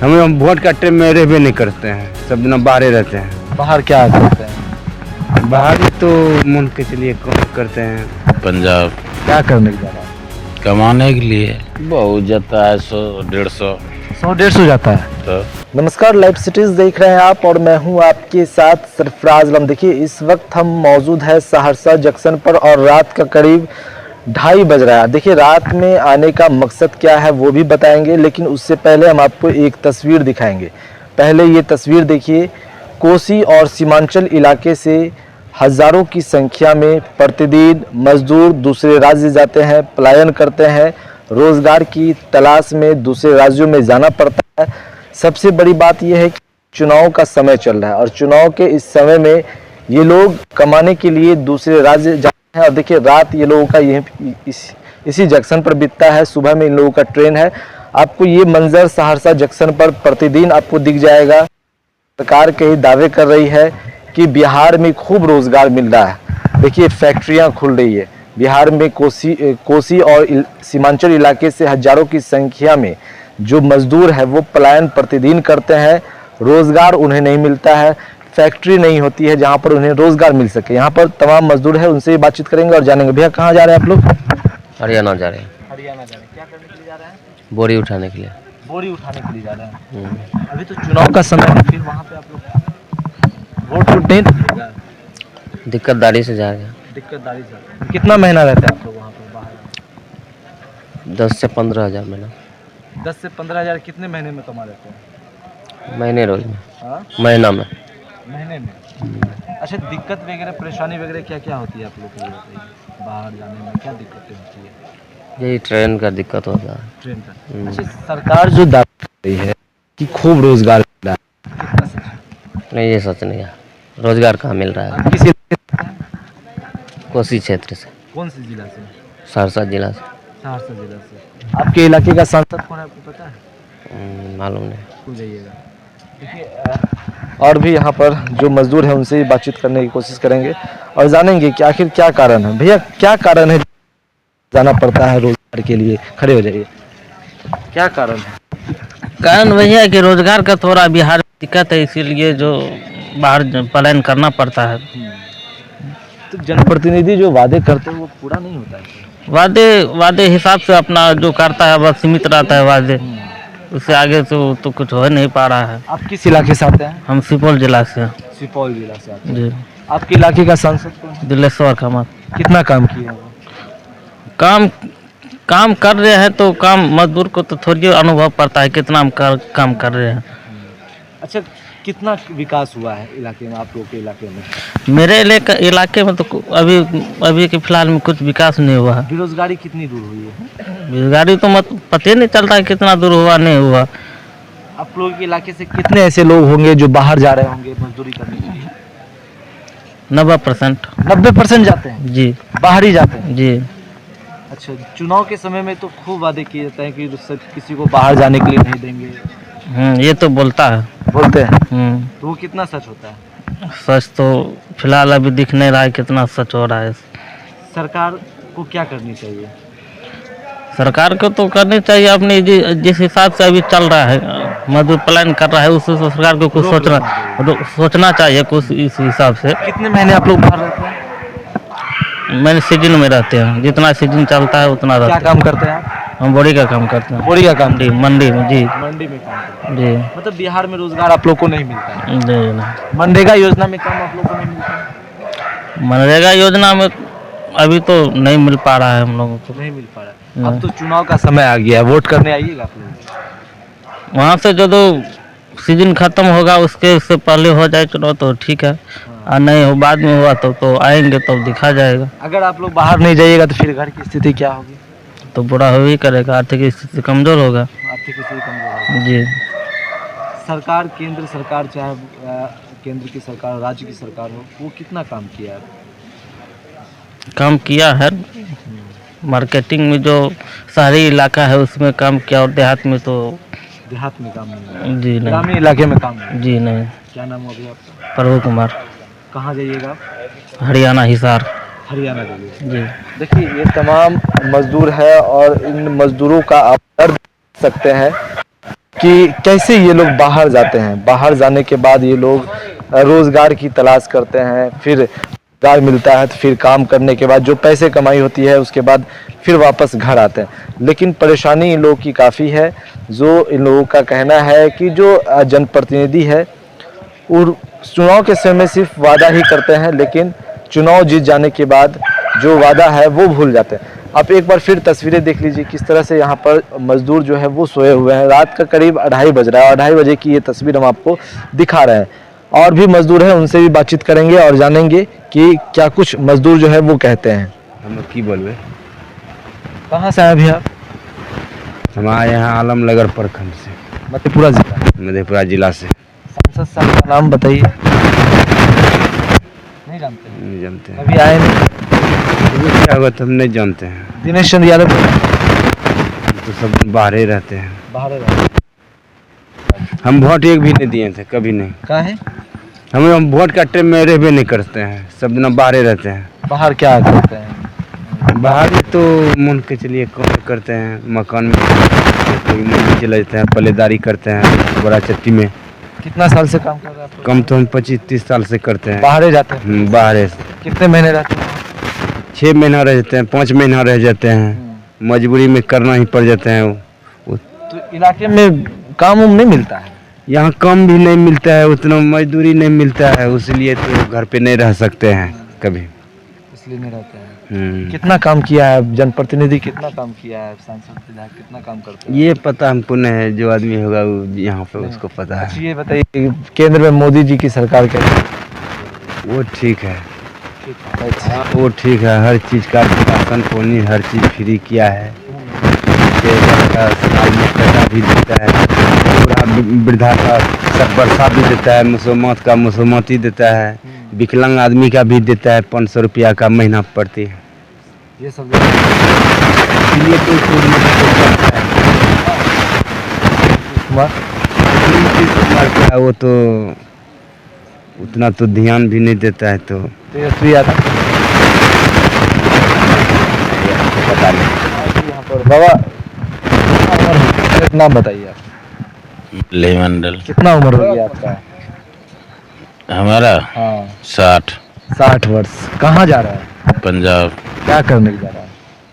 हम वोट का टाइम में रहबे नहीं करते हैं, सब दिन बाहर रहते हैं। बाहर क्या करते हैं? बाहर ही तो मन के चलिए काम करते हैं। पंजाब क्या करने के जा रहा है? कमाने के लिए बहुत जाता है, 100-150 100-150 जाता है। तो नमस्कार, लाइव सिटीज देख रहे हैं आप और मैं हूं आपके साथ सरफराज आलम। देखिए इस वक्त हम मौजूद है सहरसा जंक्शन पर और रात का करीब 2:30 बज रहा है। देखिए रात में आने का मकसद क्या है वो भी बताएंगे, लेकिन उससे पहले हम आपको एक तस्वीर दिखाएंगे। पहले ये तस्वीर देखिए, कोसी और सीमांचल इलाके से हज़ारों की संख्या में प्रतिदिन मजदूर दूसरे राज्य जाते हैं, पलायन करते हैं, रोजगार की तलाश में दूसरे राज्यों में जाना पड़ता है। सबसे बड़ी बात यह है कि चुनाव का समय चल रहा है और चुनाव के इस समय में ये लोग कमाने के लिए दूसरे राज्य जाते हैं। और देखिए रात ये लोगों का यही इसी जंक्शन पर बीतता है, सुबह में इन लोगों का ट्रेन है। आपको ये मंजर सहरसा जंक्शन पर प्रतिदिन आपको दिख जाएगा। सरकार कई दावे कर रही है कि बिहार में खूब रोजगार मिल रहा है। देखिए फैक्ट्रियां खुल रही है बिहार में। कोसी और सीमांचल इलाके से हजारों की संख्या में जो मजदूर है वो पलायन प्रतिदिन करते हैं, रोजगार उन्हें नहीं मिलता है, फैक्ट्री नहीं होती है जहां पर उन्हें रोजगार मिल सके। यहाँ पर तमाम मजदूर है, उनसे बातचीत करेंगे और जानेंगे। भैया कहाँ जा रहे हैं आप लोग? हरियाणा जा रहे हैं। हरियाणा जा रहे हैं। क्या करने के लिए जा रहे हैं? बोरी उठाने के लिए। बोरी उठाने के लिए जा रहे हैं। अभी तो चुनाव का समय है, फिर वहाँ पे आप लोग वोट नहीं दीजिएगा? दिक्कतदारी से जा रहे हैं। दिक्कतदारी से। कितना महीना रहते हैं आप लोग वहाँ पर बाहर? 10 से 15 हज़ार महीना। 10 से 15 हज़ार कितने महीने में कमा लेते हैं? महीने रोज में, हाँ? महीना में। महीने में। अच्छा, दिक्कत वगैरह परेशानी वगैरह क्या क्या होती है आप लोग को? बाहर जाने में क्या दिक्कतें होती है? यही ट्रेन का दिक्कत होता है। ट्रेन का। अच्छा, सरकार जो दावा कर रही है कि खूब रोजगार मिल रहा है, कितना सच है? नहीं, ये सच नहीं है। रोजगार कहाँ मिल रहा है? आप किस इलाके से हैं? कोसी क्षेत्र से, कौन सी जिला से? सहरसा जिला से। सहरसा जिला से। आपके इलाके का सांसद कौन है आपको पता है? मालूम नहीं। हो जाइएगा। देखिए और भी यहाँ पर जो मजदूर हैं उनसे बातचीत करने की कोशिश करेंगे और जानेंगे कि आखिर क्या कारण है। भैया क्या कारण है जाना पड़ता है रोजगार के लिए? खड़े हो जाइए। क्या कारण है? कारण वही है कि रोजगार का थोड़ा बिहार में दिक्कत है, इसीलिए जो बाहर पलायन करना पड़ता है। तो जनप्रतिनिधि जो वादे करते हैं वो पूरा नहीं होता है। वादे हिसाब से अपना जो करता है बस सीमित रहता है वादे, उससे आगे तो कुछ हो नहीं पा रहा है। आप किस इलाके से आते हैं? हम सुपौल जिला से हैं। सुपौल जिला से आते हैं। जी। आपके इलाके का सांसद कौन है? दिलेश्वर कामत। कितना काम किए हैं वो? काम कर रहे हैं तो काम मजदूर को तो थोड़ी अनुभव पड़ता है कितना हम काम कर रहे हैं। अच्छा, कितना विकास हुआ है इलाके में, आप लोग के इलाके में? मेरे इलाके में तो अभी के फिलहाल में कुछ विकास नहीं हुआ है। बेरोजगारी कितनी दूर हुई है? बेरोजगारी तो पता ही नहीं चलता है कितना दूर हुआ नहीं हुआ। आप लोगों के इलाके से कितने ऐसे लोग होंगे जो बाहर जा रहे होंगे मजदूरी करने के लिए? 90%। 90% जाते हैं? जी। बाहर ही जाते हैं? जी। अच्छा, चुनाव के समय में तो खूब वादे किए जाते हैं कि किसी को बाहर जाने के लिए नहीं देंगे। ये तो बोलता है। बोलते हैं। तो वो कितना सच होता है? सच तो फिलहाल अभी दिख नहीं रहा है कितना सच हो रहा है। सरकार को क्या करनी चाहिए? सरकार को तो करनी चाहिए अपनी जिस हिसाब से अभी चल रहा है, मजदूर पलायन कर रहा है, उस सरकार को कुछ सोचना चाहिए कुछ इस हिसाब से। कितने महीने आप लोग बाहर रहते हैं? मैंने सीजन में रहते हैं, जितना सीजन चलता है उतना रहते क्या हैं। काम करते हैं आप? हम बोरी का काम करते हैं। बोरी का काम? मंडी में। जी। मंडी में काम करते हैं। जी। मतलब बिहार में रोजगार आप लोग को नहीं मिलता है? जी नहीं। मनरेगा योजना में काम आप लोग को नहीं मिलता है? मनरेगा योजना में अभी तो नहीं मिल पा रहा है हम लोगों को। नहीं मिल पा रहा है। अब तो चुनाव का समय आ गया है, वोट करने आइएगा आप लोग। वहाँ से जो सीजन खत्म होगा उसके से पहले हो जाए चुनाव तो ठीक है, और नहीं हो बाद में हुआ तो आएंगे तब दिखा जाएगा। अगर आप लोग बाहर नहीं जाइएगा तो फिर घर की स्थिति क्या होगी? तो बुरा हो ही करेगा, आर्थिक स्थिति कमजोर होगा। आर्थिक स्थिति कमजोर होगी। जी। सरकार, केंद्र सरकार चाहे केंद्र की सरकार राज्य की सरकार हो, वो कितना काम किया है? काम किया है, मार्केटिंग में जो शहरी इलाका है उसमें काम किया, और देहात में काम नहीं। जी नहीं। ग्रामीण इलाके में काम नहीं? जी नहीं। क्या नाम हो अभी आपका? प्रभु कुमार। कहाँ जाइएगा आप? हरियाणा हिसार। हरियाणा जाइए। जी। देखिए ये तमाम मजदूर है और इन मजदूरों का आप दर्द देख सकते हैं कि कैसे ये लोग बाहर जाते हैं, बाहर जाने के बाद ये लोग रोजगार की तलाश करते हैं, फिर रोजगार मिलता है तो फिर काम करने के बाद जो पैसे कमाई होती है उसके बाद फिर वापस घर आते हैं। लेकिन परेशानी इन लोगों की काफ़ी है। जो इन लोगों का कहना है कि जो जनप्रतिनिधि है और चुनाव के समय सिर्फ वादा ही करते हैं, लेकिन चुनाव जीत जाने के बाद जो वादा है वो भूल जाते हैं। आप एक बार फिर तस्वीरें देख लीजिए किस तरह से यहाँ पर मजदूर जो है वो सोए हुए हैं। रात का करीब 2:30 बज रहा है और 2:30 बजे की ये तस्वीर हम आपको दिखा रहे हैं। और भी मजदूर हैं, उनसे भी बातचीत करेंगे और जानेंगे कि क्या कुछ मजदूर जो है वो कहते हैं। हम की बोलबे, कहाँ से आए अभी आप? हमारे यहाँ आलमनगर प्रखंड से, मधेपुरा जिला। मधेपुरा जिला से। सांसद साहब का नाम बताइए। नहीं जानते? नहीं जानते हैं। अभी आए नहीं? क्या होगा तो हम नहीं जानते हैं। दिनेश चंद्र यादव हम तो सब बाहर ही रहते हैं। बाहर है। हम वोट एक भी नहीं दिए थे, कभी नहीं। कहाँ है? हम वोट का टाइम में रहबे नहीं करते हैं, सब दिन बाहर ही रहते हैं। बाहर क्या करते हैं? बाहर ही तो मन के चलिए काम करते हैं, मकान में कोई मंडी चले जाते हैं, पल्लेदारी करते हैं बड़ा चट्टी में। कितना साल से काम कर रहे हैं आप लोग? कम तो हम 25-30 साल से करते हैं। बाहर ही जाते हैं? बाहर है। कितने महीने रहते हैं? 6 महीना रह जाते हैं, 5 महीना रह जाते हैं, मजबूरी में करना ही पड़ जाते हैं। तो इलाके में काम नहीं मिलता है? यहाँ काम भी नहीं मिलता है, उतना मजदूरी नहीं मिलता है, इसलिए तो घर पे नहीं रह सकते हैं कभी, इसलिए नहीं रहते हैं। कितना काम किया है जनप्रतिनिधि, कितना काम किया है सांसद विधायक, कितना काम करते हैं? ये पता हमको नहीं है, जो आदमी होगा वो यहाँ पे उसको पता है। अच्छा ये बताइए, केंद्र में मोदी जी की सरकार कैसी है? वो ठीक है, वो ठीक है, हर चीज़ का राशन पानी हर चीज़ फ्री किया है। 6,000 का साल में पैसा भी देता है, पूरा वृद्धा का सब वर्षा भी देता है, मुसलमान का मुसलमाती देता है, विकलांग आदमी का भी देता है 500 रुपया का महीना प्रति। ये सब इसलिए तो कुमार का वो तो उतना तो ध्यान भी नहीं देता है, तो पता नहीं। यहाँ पर बाबा नाम बताइए आप। ले मंडल। कितना उम्र हो गया आपका? हमारा हाँ 60 वर्ष। कहाँ जा रहा है? पंजाब क्या करने के जा रहा है?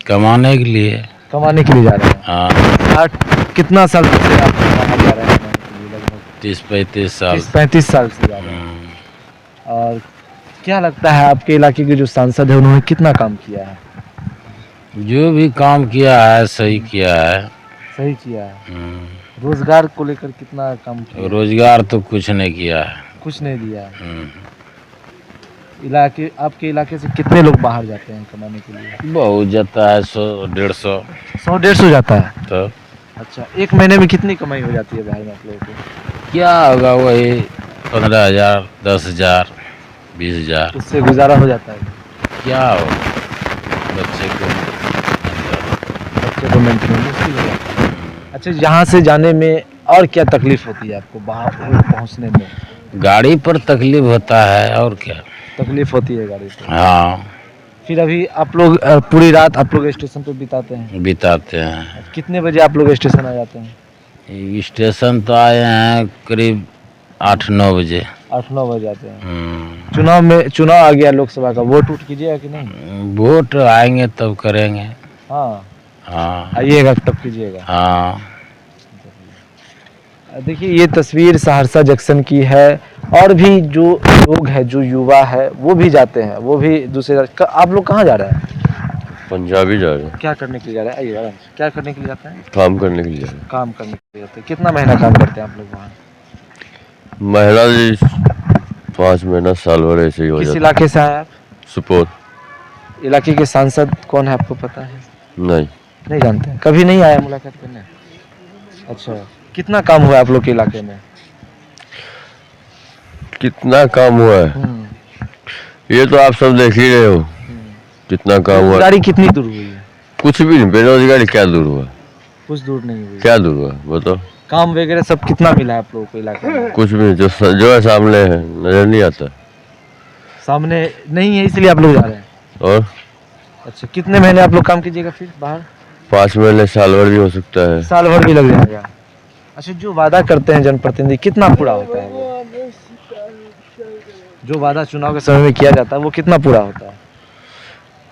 कमाने के लिए। कमाने के लिए जा रहा है। हाँ 60 कितना साल से आप कहाँ जा रहे हैं? 30-35 साल। 35 साल से जा रहे हैं। और क्या लगता है आपके इलाके के जो सांसद है उन्होंने कितना काम किया है? जो भी काम किया है सही किया है। सही किया है। रोजगार को लेकर कितना काम किया? रोजगार तो कुछ नहीं किया है। कुछ नहीं दिया है। इलाके आपके इलाके से कितने लोग बाहर जाते हैं कमाने के लिए? बहुत जाता है 100-150। 100-150 जाता है। तो अच्छा, एक महीने में कितनी कमाई हो जाती है बाहर में आप लोगों को? क्या होगा, वही 15,000, 10,000, 20,000। उससे गुजारा हो जाता है? क्या हो बच्चे को मेंटेन मुश्किल हो जाता है। अच्छा, यहाँ से जाने में और क्या तकलीफ होती है आपको बाहर पहुँचने में? गाड़ी पर तकलीफ होता है और क्या तकलीफ होती है गाड़ी पर? हाँ। फिर अभी आप लोग पूरी रात आप लोग स्टेशन पे बिताते हैं? बिताते हैं। कितने बजे आप लोग स्टेशन आ जाते हैं? स्टेशन तो आए हैं करीब 8-9 बजे। 8-9 बजे आते हैं। चुनाव आ गया लोकसभा का, वोट कीजिएगा कि नहीं? वोट आएंगे तब करेंगे। हाँ हाँ आइएगा तब कीजिएगा। हाँ। देखिए ये तस्वीर सहरसा जंक्शन की है और भी जो लोग हैं, जो युवा है वो भी जाते हैं, वो भी दूसरे। आप लोग कहाँ जा रहे हैं? पंजाबी जा रहे हैं। क्या करने के लिए जा रहे हैं? आइए, क्या करने के लिए जाते हैं? काम करने के लिए जा रहे हैं। काम करने के लिए जाते हैं। कितना महीना काम करते हैं आप लोग वहाँ? महिला जी 5 महीना साल भर ऐसे ही हो किस जाता है। इलाके से आए आप? सुपौल। इलाके के सांसद कौन है आपको पता है? नहीं जानते हैं, कभी नहीं आया मुलाकात करने? अच्छा, कितना काम हुआ आप लोग के इलाके में? कितना काम हुआ है ये तो आप सब देख ही रहे हो। कितना काम हुआ। बेरोजगारी कितनी दूर हुई है? कुछ भी नहीं, बेरोजगारी क्या दूर हुआ? कुछ दूर नहीं हुई। क्या दूर हुआ बताओ? काम वगैरह सब कितना मिला है आप लोगों को इलाके में? कुछ भी नहीं, जो है सामने है, नजर नहीं आता। सामने नहीं है इसलिए आप लोग जा रहे हैं? और अच्छा, कितने महीने आप लोग काम कीजिएगा फिर बाहर? 5 महीने साल भर भी हो सकता है। साल भर भी लग जाएगा। अच्छा, जो वादा करते हैं जनप्रतिनिधि कितना पूरा होता है वो? जो वादा चुनाव के समय में किया जाता है वो कितना पूरा होता है?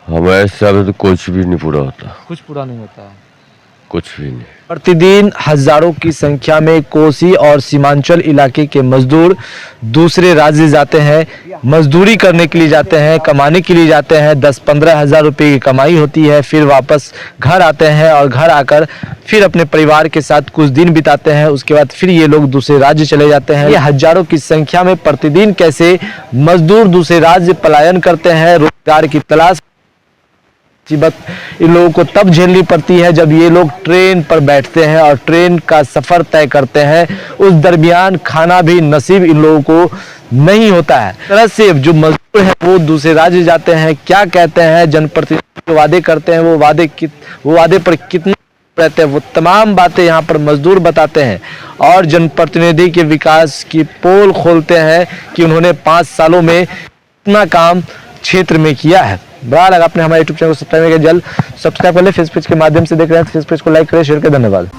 हमारे हिसाब से तो कुछ भी नहीं पूरा होता, कुछ पूरा नहीं होता है। कुछ भी नहीं। प्रतिदिन हजारों की संख्या में कोसी और सीमांचल इलाके के मजदूर दूसरे राज्य जाते हैं, मजदूरी करने के लिए जाते हैं, कमाने के लिए जाते हैं। 10-15 हजार रुपए की कमाई होती है, फिर वापस घर आते हैं और घर आकर फिर अपने परिवार के साथ कुछ दिन बिताते हैं। उसके बाद फिर ये लोग दूसरे राज्य चले जाते हैं। ये हजारों की संख्या में प्रतिदिन कैसे मजदूर दूसरे राज्य पलायन करते हैं, रोजगार की तलाश मुसीबत इन लोगों को तब झेलनी पड़ती है जब ये लोग ट्रेन पर बैठते हैं और ट्रेन का सफर तय करते हैं। उस दरमियान खाना भी नसीब इन लोगों को नहीं होता है। इस तरह से जो मजदूर हैं वो दूसरे राज्य जाते हैं, क्या कहते हैं जनप्रतिनिधि जो वादे करते हैं वो वादे पर कितना रहते हैं, वो तमाम बातें यहाँ पर मजदूर बताते हैं और जनप्रतिनिधि के विकास की पोल खोलते हैं कि उन्होंने 5 सालों में इतना काम क्षेत्र में किया है। बड़ा लगा आपने हमारे यूट्यूब चैनल को सब्सक्राइब किया, जल्द सब्सक्राइब कर ले। फेसबुक के माध्यम से देख रहे हैं, फेसबुक को लाइक करें, शेयर करें। धन्यवाद।